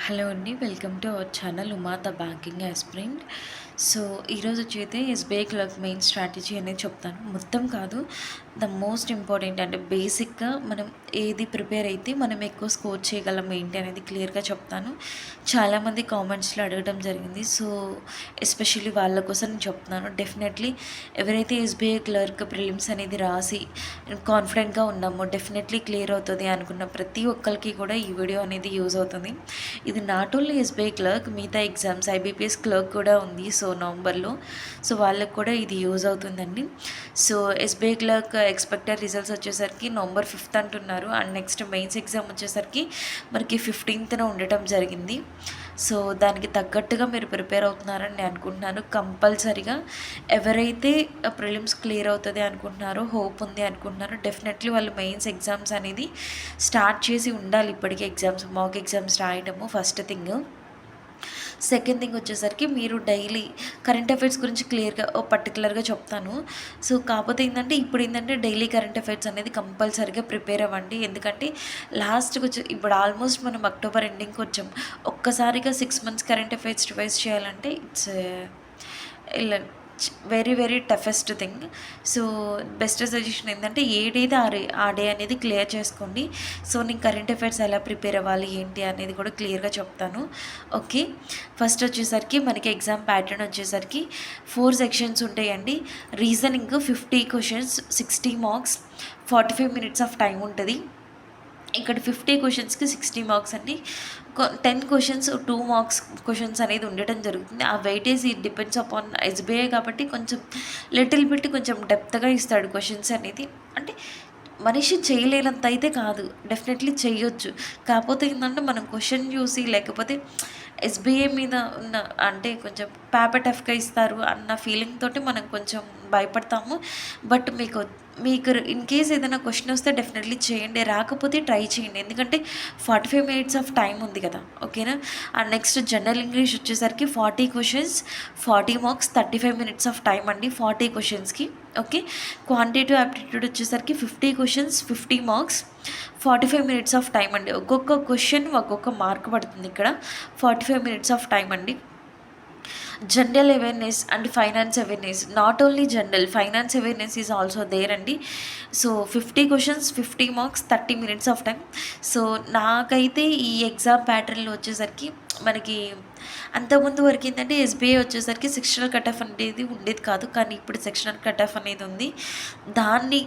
Hello అండి. Welcome to our channel Uma the banking aspirant. So, ఈరోజు వచ్చైతే SBI clerk main strategy అనేది చెప్తాను. మొత్తం కాదు. ద మోస్ట్ ఇంపార్టెంట్ అంటే బేసిక్‌గా మనం ఏది ప్రిపేర్ అయితే మనం ఎక్కువ స్కోర్ చేయగలం ఏంటి అనేది క్లియర్‌గా చెప్తాను. చాలామంది కామెంట్స్‌లో అడగడం జరిగింది. సో, ఎస్పెషల్లీ వాళ్ళ కోసం నేను చెప్తున్నాను. డెఫినెట్లీ ఎవరైతే ఎస్‌బీఐ క్లర్క్ ప్రిలిమ్స్ అనేది రాసి కాన్ఫిడెంట్‌గా ఉన్నామో డెఫినెట్లీ క్లియర్ అవుతది అనుకున్న ప్రతి ఒక్కరికి కూడా ఈ వీడియో అనేది యూజ్ అవుతుంది. ఇది నాట్ ఓన్లీ ఎస్‌బీఐ క్లర్క్, మిగతా ఎగ్జామ్స్ ఐబీపీఎస్ క్లర్క్ కూడా ఉంది. సో, నవంబర్‌లో. సో, వాళ్ళకి కూడా ఇది యూజ్ అవుతుందండి. So, SBI clerk expected results వచ్చేసరికి నవంబర్ 5th అంటున్నారు. అండ్ నెక్స్ట్ మెయిన్స్ ఎగ్జామ్ వచ్చేసరికి మనకి 15th ఉండటం జరిగింది. సో, దానికి తగ్గట్టుగా మీరు ప్రిపేర్ అవుతున్నారని నేను అనుకుంటున్నాను. కంపల్సరీగా ఎవరైతే ప్రిలిమ్స్ క్లియర్ అవుతది అనుకుంటున్నారో, హోప్ ఉంది అనుకుంటున్నారో డెఫినెట్లీ వాళ్ళు మెయిన్స్ ఎగ్జామ్స్ అనేది స్టార్ట్ చేసి ఉండాలి. ఇప్పటికే ఎగ్జామ్స్ మాక్ ఎగ్జామ్స్ రాయడము ఫస్ట్ థింగ్. సెకండ్ థింగ్ వచ్చేసరికి మీరు డైలీ కరెంట్ అఫైర్స్ గురించి క్లియర్‌గా పర్టికులర్‌గా చెప్తాను. సో, కాకపోతే ఏంటంటే ఇప్పుడు ఏంటంటే డైలీ కరెంట్ అఫైర్స్ అనేది కంపల్సరీగా ప్రిపేర్ అవ్వండి. ఎందుకంటే ఇప్పుడు ఆల్మోస్ట్ మనం అక్టోబర్ ఎండింగ్‌కి వచ్చాం. ఒక్కసారిగా 6 మంత్స్ కరెంట్ అఫైర్స్ రివైజ్ చేయాలంటే ఇట్స్ ఇలా very very toughest thing. So, best suggestion ఏంటంటే ఏ డేది ఆ డే అనేది క్లియర్ చేసుకోండి. సో, నేను కరెంట్ అఫైర్స్ ఎలా ప్రిపేర్ అవ్వాలి ఏంటి అనేది కూడా క్లియర్‌గా చెప్తాను. ఓకే. ఫస్ట్ వచ్చేసరికి మనకి ఎగ్జామ్ ప్యాటర్న్ వచ్చేసరికి 4 సెక్షన్స్ ఉంటాయండి. Reasoning 50 questions, 60 marks, 45 minutes of time ఉంటది. ఇక్కడ 50 క్వెషన్స్‌కి 60 మార్క్స్ అండి. 10 క్వెషన్స్ 2 మార్క్స్ క్వెషన్స్ అనేది ఉండటం జరుగుతుంది. ఆ weightage it depends upon SBI కాబట్టి కొంచెం లిటిల్ బిట్ కొంచెం డెప్త్‌గా ఇస్తాడు క్వెషన్స్ అనేది. అంటే మనిషి చేయలేనంత అయితే కాదు. డెఫినెట్లీ చేయొచ్చు. కాకపోతే ఏంటంటే మనం క్వెషన్ చూసి లేకపోతే ఎస్‌బీఐ మీద ఉన్న అంటే కొంచెం పేపర్ టఫ్‌గా ఇస్తారు అన్న ఫీలింగ్ తోటి మనం కొంచెం భయపడతాము. బట్ మీకు ఇన్ కేస్ ఏదైనా క్వెషన్ వస్తే డెఫినెట్లీ చేయండి. రాకపోతే ట్రై చేయండి. ఎందుకంటే 45 మినిట్స్ ఆఫ్ టైం ఉంది కదా! ఓకేనా? అండ్ నెక్స్ట్ జనరల్ ఇంగ్లీష్ వచ్చేసరికి 40 questions, 40 marks, 35 minutes of time అండి 40 క్వెషన్స్‌కి. ఓకే. క్వాంటిటివ్ యాప్టిట్యూడ్ వచ్చేసరికి 50 questions, 50 marks, 45 minutes of time అండి. ఒక్కొక్క క్వెషన్ ఒక్కొక్క మార్క్ పడుతుంది ఇక్కడ. 45 మినిట్స్ ఆఫ్ టైం అండి. General awareness and finance awareness, not only general finance awareness is also there అండి. So, 50 questions, 50 marks, 30 minutes of time. So, నాకైతే ఈ ఎగ్జామ్ ప్యాటర్న్‌లో వచ్చేసరికి మనకి అంతకుముందు వరకు ఏంటంటే ఎస్‌బీఐ వచ్చేసరికి సెక్షనల్ కట్ ఆఫ్ అనేది ఉండేది కాదు. కానీ ఇప్పుడు సెక్షనల్ కట్ ఆఫ్ అనేది ఉంది. దాన్ని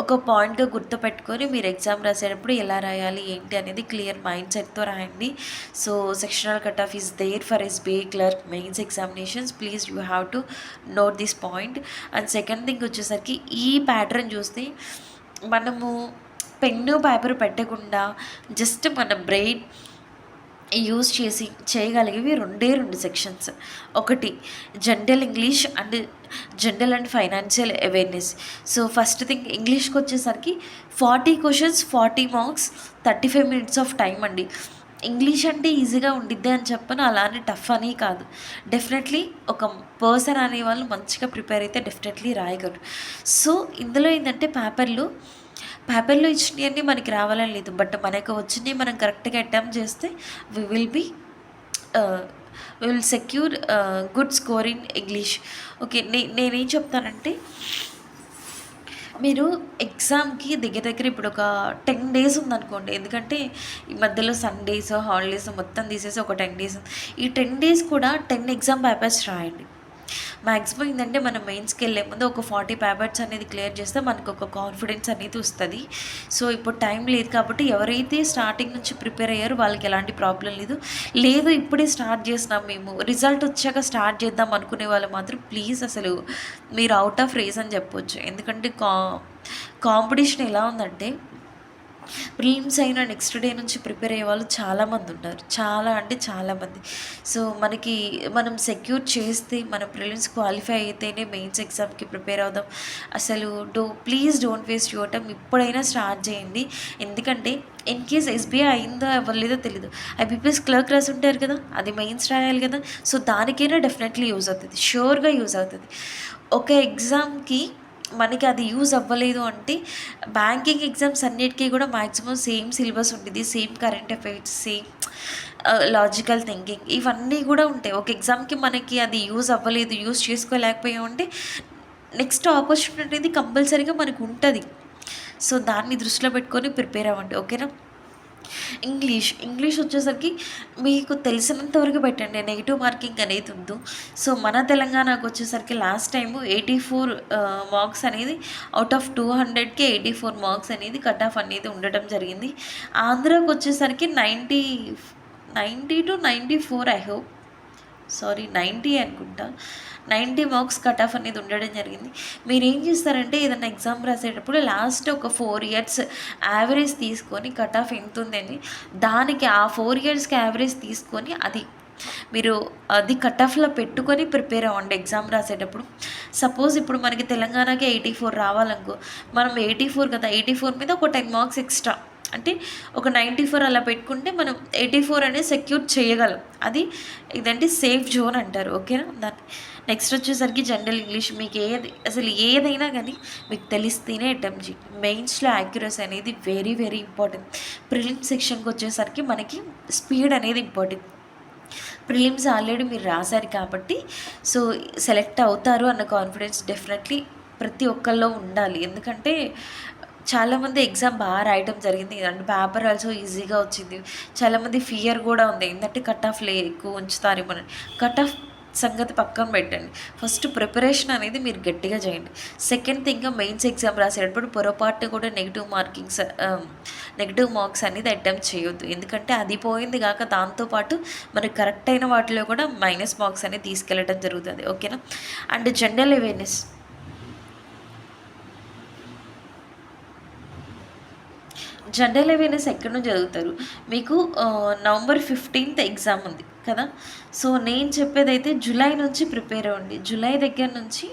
ఒక పాయింట్‌గా గుర్తుపెట్టుకొని మీరు ఎగ్జామ్ రాసేటప్పుడు ఎలా రాయాలి ఏంటి అనేది క్లియర్ మైండ్ సెట్‌తో రాయండి. So, sectional cut off is there for SBI clerk mains examinations. Please you have to note this point. And second thing వచ్చేసరికి ఈ ప్యాటర్న్ చూస్తే మనము పెన్ను, పేపర్ పెట్టకుండా జస్ట్ మన బ్రెయిన్ యూజ్ చేసి చేయగలిగేవి 2 సెక్షన్స్. ఒకటి general English and general and financial awareness. So, first thing ఇంగ్లీష్‌కి వచ్చేసరికి 40 questions, 40 marks, 35 minutes of time అండి. ఇంగ్లీష్ అంటే ఈజీగా ఉండిద్ది అని చెప్పను. అలానే టఫ్ అని కాదు. డెఫినెట్లీ ఒక పర్సన్ అనేవాళ్ళు మంచిగా ప్రిపేర్ అయితే డెఫినెట్లీ రాయగలరు. సో, ఇందులో ఏంటంటే పేపర్‌లో ఇచ్చినయన్నీ మనకి రావాలని లేదు. బట్ మనకు వచ్చినయి మనం కరెక్ట్‌గా అటెంప్ట్ చేస్తే వి will be ah, we will secure good score in English. Okay. నేనేం చెప్తానంటే మీరు ఎగ్జామ్‌కి దగ్గర దగ్గర ఇప్పుడు ఒక 10 డేస్ ఉందనుకోండి. ఎందుకంటే ఈ మధ్యలో సండేస్, హాలిడేస్ మొత్తం తీసేసి ఒక 10 డేస్ ఉంది. ఈ 10 డేస్ కూడా 10 ఎగ్జామ్ పేపర్స్ రాయండి. మాక్సిమం ఏంటంటే మనం మెయిన్స్‌కెళ్ళే ముందు ఒక 40 పేపర్స్ అనేది క్లియర్ చేస్తే మనకొక కాన్ఫిడెన్స్ అనేది వస్తది. సో, ఇప్పుడు టైం లేదు కాబట్టి ఎవరైతే స్టార్టింగ్ నుంచి ప్రిపేర్ అయ్యారో వాళ్ళకి ఎలాంటి ప్రాబ్లమ్ లేదు. లేదు ఇప్పుడే స్టార్ట్ చేసినాం మేము, రిజల్ట్ వచ్చాక స్టార్ట్ చేద్దాం అనుకునే వాళ్ళు మాత్రం ప్లీజ్ అసలు మీరు ఔట్ ఆఫ్ రేస్ అని చెప్పొచ్చు. ఎందుకంటే కాంపిటీషన్ ఎలా ఉందంటే ప్రిలిమ్స్ అయిన నెక్స్ట్ డే నుంచి ప్రిపేర్ అయ్యే వాళ్ళు చాలామంది ఉన్నారు. చాలా అంటే చాలామంది. సో, మనం సెక్యూర్ చేస్తే మనం ప్రిలిమ్స్ క్వాలిఫై అయితేనే మెయిన్స్ ఎగ్జామ్‌కి ప్రిపేర్ అవుదాం. అసలు please don't waste your time. ఇప్పుడైనా స్టార్ట్ చేయండి. ఎందుకంటే ఇన్ కేస్ ఎస్‌బీఐ అయిందో అవ్వలేదో తెలీదు. ఐబీపీఎస్ క్లర్క్ రాసి ఉంటారు కదా! అది మెయిన్స్ రాయాలి కదా! సో, దానికైనా డెఫినెట్లీ యూజ్ అవుతది. ష్యూర్‌గా యూజ్ అవుతది. ఒక ఎగ్జామ్‌కి మనకి అది యూజ్ అవ్వలేదు అంటే బ్యాంకింగ్ ఎగ్జామ్స్ అన్నిటికీ కూడా మాక్సిమం సేమ్ సిలబస్ ఉండిద్ది. Same current affairs, same logical thinking ఇవన్నీ కూడా ఉంటాయి. ఒక ఎగ్జామ్‌కి మనకి అది యూజ్ అవ్వలేదు, యూజ్ చేసుకోలేకపోయామంటే నెక్స్ట్ ఆపర్చునిటీ అనేది కంపల్సరీగా మనకు ఉంటది. సో, దాన్ని దృష్టిలో పెట్టుకొని ప్రిపేర్ అవ్వండి. ఓకేనా? ఇంగ్లీష్ వచ్చేసరికి మీకు తెలిసినంత వరకు పెట్టండి. నెగెటివ్ మార్కింగ్ అనేది వద్దు. సో, మన తెలంగాణకు వచ్చేసరికి లాస్ట్ టైము 84 మార్క్స్ అనేది ఔట్ ఆఫ్ 200కి 84 మార్క్స్ అనేది కట్ ఆఫ్ అనేది ఉండటం జరిగింది. ఆంధ్రాకి వచ్చేసరికి 90-94 ఐ హోప్. సారీ 90 అనుకుంటా. 90 మార్క్స్ కట్ ఆఫ్ అనేది ఉండడం జరిగింది. మీరేం చేస్తారంటే ఏదైనా ఎగ్జామ్ రాసేటప్పుడు లాస్ట్ ఒక 4 ఇయర్స్ యావరేజ్ తీసుకొని కట్ ఆఫ్ ఎంత ఉందని దానికి ఆ 4 ఇయర్స్కి యావరేజ్ తీసుకొని మీరు అది కట్ ఆఫ్లో పెట్టుకొని ప్రిపేర్ అవ్వండి ఎగ్జామ్ రాసేటప్పుడు. సపోజ్ ఇప్పుడు మనకి తెలంగాణకి 84 రావాలనుకో, మనం 84 కదా, 84 మీద ఒక 10 మార్క్స్ ఎక్స్ట్రా అంటే ఒక 94 అలా పెట్టుకుంటే మనం 84 అనేది సెక్యూర్ చేయగలం. అది ఇదంటే సేఫ్ జోన్ అంటారు. ఓకేనా? దాన్ని నెక్స్ట్ వచ్చేసరికి జనరల్ ఇంగ్లీష్. మీకు అసలు ఏదైనా కానీ మీకు తెలిస్తేనే అటెంప్ట్ చేయండి. మెయిన్స్లో యాక్యురసీ అనేది వెరీ వెరీ ఇంపార్టెంట్. ప్రిలిమ్స్ సెక్షన్కి వచ్చేసరికి మనకి స్పీడ్ అనేది ఇంపార్టెంట్. ప్రిలిమ్స్ ఆల్రెడీ మీరు రాశారు కాబట్టి సో సెలెక్ట్ అవుతారు అన్న కాన్ఫిడెన్స్ డెఫినెట్లీ ప్రతి ఒక్కళ్ళలో ఉండాలి. ఎందుకంటే చాలామంది ఎగ్జామ్ బాగా రాయడం జరిగింది అంటే పేపర్ ఆల్సో ఈజీగా వచ్చింది. చాలామంది ఫియర్ కూడా ఉంది ఏంటంటే కట్ ఆఫ్లో ఎక్కువ ఉంచుతారేమో. కట్ ఆఫ్ సంగతి పక్కన పెట్టండి. ఫస్ట్ ప్రిపరేషన్ అనేది మీరు గట్టిగా చేయండి. సెకండ్ థింగ్, మెయిన్స్ ఎగ్జామ్ రాసేటప్పుడు పొరపాటున కూడా నెగిటివ్ మార్క్స్ అనేది అటెంప్ట్ చేయొద్దు. ఎందుకంటే అది పోయింది కాక దాంతోపాటు మనకి కరెక్ట్ అయిన వాటిలో కూడా మైనస్ మార్క్స్ అనేది తీసుకెళ్ళడం జరుగుతుంది. ఓకేనా? అండ్ జనరల్ అవేర్నెస్ ఎక్కడి నుంచి చదువుతారు? మీకు నవంబర్ 15th ఎగ్జామ్ ఉంది కదా. సో నేను చెప్పేదైతే జూలై నుంచి ప్రిపేర్ అవ్వండి. జూలై దగ్గర నుంచి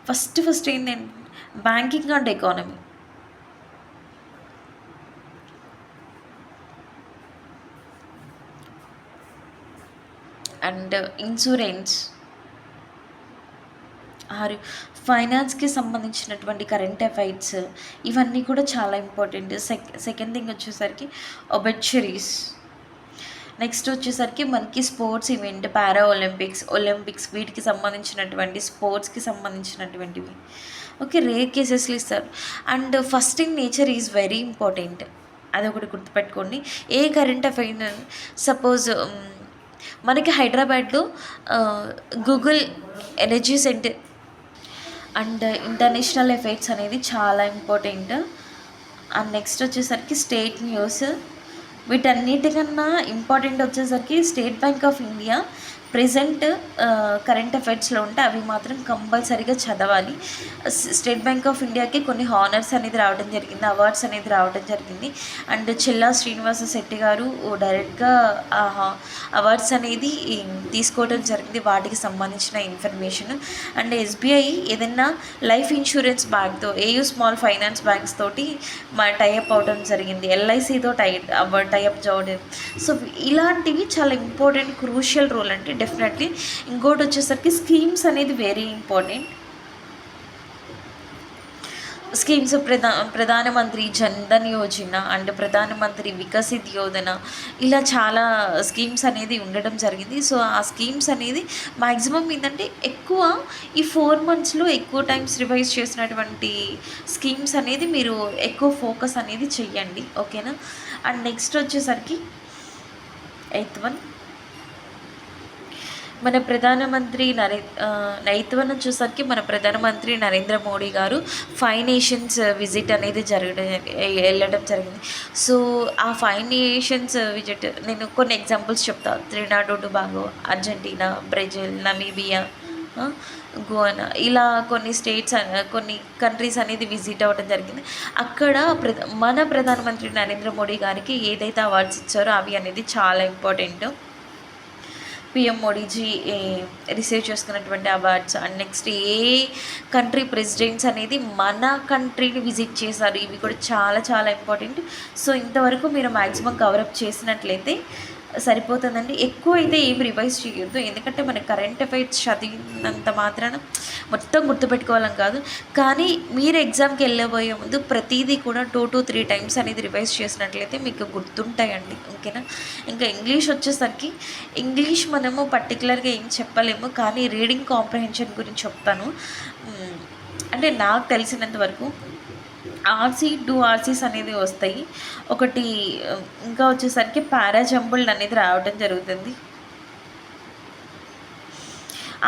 ఫస్ట్ ఏంటంటే banking and economy, and insurance, ఫైనాన్స్కి సంబంధించినటువంటి కరెంట్ అఫైర్స్ ఇవన్నీ కూడా చాలా ఇంపార్టెంట్. సెకండ్ థింగ్ వచ్చేసరికి ఒబెచరీస్. నెక్స్ట్ వచ్చేసరికి మనకి స్పోర్ట్స్ ఈవెంట్, ఒలింపిక్స్ వీటికి సంబంధించినటువంటి స్పోర్ట్స్కి సంబంధించినటువంటివి. ఓకే, రేర్ కేసెస్లు ఇస్తారు. And first in nature is very important. అదొకటి గుర్తుపెట్టుకోండి. ఏ కరెంట్ అఫైర్ సపోజ్ మనకి హైదరాబాద్లో Google energy centre and international affairs అనేది చాలా ఇంపార్టెంట్. అండ్ నెక్స్ట్ వచ్చేసరికి స్టేట్ న్యూస్. వీటన్నిటికన్నా ఇంపార్టెంట్ వచ్చేసరికి State Bank of India present current అఫైర్స్లో ఉంటే అవి మాత్రం కంపల్సరీగా చదవాలి. స్టేట్ బ్యాంక్ ఆఫ్ ఇండియాకి కొన్ని హానర్స్ అనేది రావడం జరిగింది, అవార్డ్స్ అనేది రావడం జరిగింది. అండ్ చెల్లా శ్రీనివాస శెట్టి గారు డైరెక్ట్గా అవార్డ్స్ అనేది తీసుకోవడం జరిగింది, వాటికి సంబంధించిన ఇన్ఫర్మేషన్. అండ్ ఎస్బీఐ ఏదైనా లైఫ్ ఇన్సూరెన్స్ బ్యాంక్తో, ఏయూ స్మాల్ ఫైనాన్స్ బ్యాంక్స్ తోటి టైఅప్ అవడం జరిగింది, ఎల్ఐసితో టైఅప్ చేయడం. సో ఇలాంటివి చాలా ఇంపార్టెంట్, క్రూషియల్ రోల్ అంటే డెఫినెట్లీ. ఇంకోటి వచ్చేసరికి స్కీమ్స్ అనేది వెరీ ఇంపార్టెంట్. స్కీమ్స్ ప్రధానమంత్రి జన్ధన్ యోజన అండ్ ప్రధానమంత్రి వికసిత్ యోజన ఇలా చాలా స్కీమ్స్ అనేది ఉండడం జరిగింది. సో ఆ స్కీమ్స్ అనేది మ్యాక్సిమం ఏంటంటే ఎక్కువ ఈ 4 monthsలో ఎక్కువ టైమ్స్ రివైజ్ చేసినటువంటి స్కీమ్స్ అనేది మీరు ఎక్కువ ఫోకస్ అనేది చెయ్యండి. ఓకేనా? అండ్ నెక్స్ట్ వచ్చేసరికి 8th one మన ప్రధానమంత్రి వచ్చేసరికి మన ప్రధానమంత్రి నరేంద్ర మోడీ గారు 5 nations విజిట్ అనేది వెళ్ళడం జరిగింది. సో ఆ 5 nations విజిట్ నేను కొన్ని ఎగ్జాంపుల్స్ చెప్తాను. Trinidad Tobago, Argentina, Brazil, Namibia, Goa ఇలా కొన్ని కంట్రీస్ అనేది విజిట్ అవ్వడం జరిగింది. అక్కడ మన ప్రధానమంత్రి నరేంద్ర మోడీ గారికి ఏదైతే అవార్డ్స్ ఇచ్చారో అవి అనేది చాలా ఇంపార్టెంట్. పిఎం మోడీజీ రిసీవ్ చేసుకున్నటువంటి అవార్డ్స్. అండ్ నెక్స్ట్ ఏ కంట్రీ ప్రెసిడెంట్స్ అనేది మన కంట్రీని విజిట్ చేశారు, ఇవి కూడా చాలా చాలా ఇంపార్టెంట్. సో ఇంతవరకు మీరు మ్యాక్సిమం కవరప్ చేసినట్లయితే సరిపోతుందండి. ఎక్కువ అయితే ఏం రివైజ్ చేయొద్దు. ఎందుకంటే మన కరెంట్ అఫైర్స్ చదివినంత మాత్రాన మొత్తం గుర్తుపెట్టుకోవాలని కాదు. కానీ మీరు ఎగ్జామ్‌కి వెళ్ళబోయే ముందు ప్రతీదీ కూడా 2-3 టైమ్స్ అనేది రివైజ్ చేసినట్లయితే మీకు గుర్తుంటాయండి. ఓకేనా? ఇంకా ఇంగ్లీష్ వచ్చేసరికి ఇంగ్లీష్ మనము పర్టిక్యులర్‌గా ఏం చెప్పలేము. కానీ రీడింగ్ కాంప్రహెన్షన్ గురించి చెప్తాను. అంటే నాకు తెలిసినంత వరకు ఆర్సీ, 2 ఆర్సీస్ అనేది వస్తాయి. ఒకటి ఇంకా వచ్చేసరికి పారాజంబుల్డ్ అనేది రావడం జరుగుతుంది.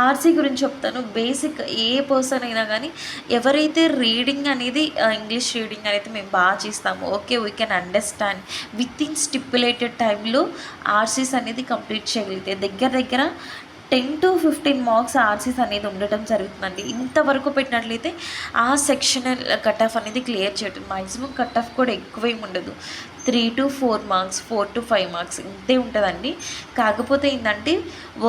ఆర్సీ గురించి చెప్తాను. బేసిక్ ఏ పర్సన్ అయినా కానీ ఎవరైతే రీడింగ్ అనేది ఇంగ్లీష్ రీడింగ్ అనేది మేము బాగా చేస్తాము. Okay, we can understand within stipulated టైంలో ఆర్సీస్ అనేది కంప్లీట్ చేయగలిగితే దగ్గర 10-15 మార్క్స్ ఆర్సీస్ అనేది ఉండటం జరుగుతుందండి. ఇంతవరకు పెట్టినట్లయితే ఆ సెక్షనల్ కట్ ఆఫ్ అనేది క్లియర్ చేయటం. మ్యాక్సిమం కట్ ఆఫ్ కూడా ఎక్కువేం ఉండదు. 3-4 మార్క్స్, 4-5 మార్క్స్ ఇంతే ఉంటుందండి. కాకపోతే ఏంటంటే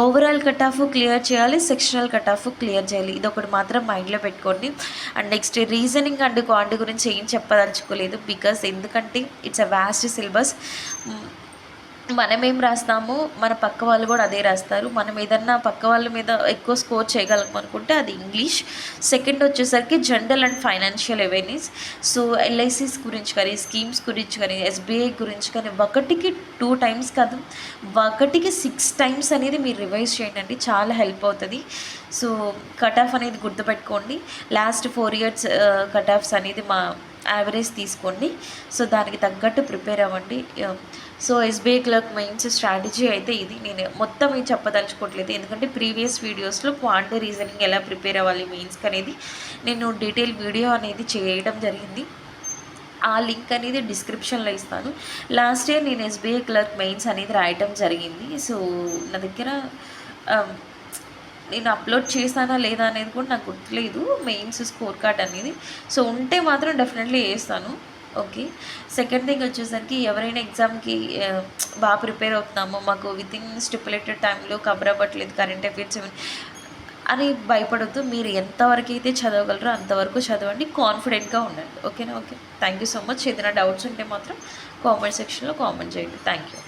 ఓవరాల్ కట్ ఆఫ్ క్లియర్ చేయాలి, సెక్షనల్ కట్ ఆఫ్ క్లియర్ చేయాలి. ఇది ఒకటి మాత్రం మైండ్లో పెట్టుకోండి. అండ్ నెక్స్ట్ రీజనింగ్ అండ్ క్వాంటి గురించి ఏం చెప్పదలుచుకోలేదు. బికాస్ ఎందుకంటే ఇట్స్ అ వాస్ట్ సిలబస్. మనమేం రాస్తామో మన పక్క వాళ్ళు కూడా అదే రాస్తారు. మనం ఏదన్నా పక్క వాళ్ళ మీద ఎక్కువ స్కోర్ చేయగలం అనుకుంటే అది ఇంగ్లీష్. సెకండ్ వచ్చేసరికి general and financial awareness. So LICs గురించి కానీ, స్కీమ్స్ గురించి కానీ, ఎస్బీఐ గురించి కానీ ఒకటికి 2 టైమ్స్ కాదు, ఒకటికి 6 టైమ్స్ అనేది మీరు రివైజ్ చేయండి. చాలా హెల్ప్ అవుతుంది. సో కట్ ఆఫ్ అనేది గుర్తుపెట్టుకోండి. లాస్ట్ 4 ఇయర్స్ కట్ ఆఫ్స్ అనేది మా యావరేజ్ తీసుకోండి. సో దానికి తగ్గట్టు ప్రిపేర్ అవ్వండి. So SBI clerk mains strategy అయితే ఇది. నేను మొత్తం ఇది చెప్పదలుచుకోవట్లేదు, ఎందుకంటే ప్రీవియస్ వీడియోస్లో క్వాంటి రీజనింగ్ ఎలా ప్రిపేర్ అవ్వాలి మెయిన్స్కి అనేది నేను డీటెయిల్ వీడియో అనేది చేయడం జరిగింది. ఆ లింక్ అనేది డిస్క్రిప్షన్లో ఇస్తాను. లాస్ట్ ఇయర్ నేను ఎస్బీఐ క్లర్క్ మెయిన్స్ అనేది రాయటం జరిగింది. సో నా దగ్గర నేను అప్లోడ్ చేశానా లేదా అనేది కూడా నాకు గుర్తులేదు, మెయిన్స్ స్కోర్ కార్డ్ అనేది. సో ఉంటే మాత్రం డెఫినెట్లీ వేస్తాను. ఓకే, సెకండ్ థింగ్ వచ్చేసరికి ఎవరైనా ఎగ్జామ్కి బాగా ప్రిపేర్ అవుతున్నామో, మాకు వితిన్ స్టిపులేటెడ్ టైంలో కవర్ అవ్వట్లేదు కరెంట్ అఫైర్స్ అని భయపడొద్దు. మీరు ఎంతవరకు అయితే చదవగలరో అంతవరకు చదవండి, కాన్ఫిడెంట్గా ఉండండి. ఓకేనా? Okay, thank you so much. ఏదైనా డౌట్స్ ఉంటే మాత్రం కామెంట్ సెక్షన్లో కామెంట్ చేయండి. Thank you.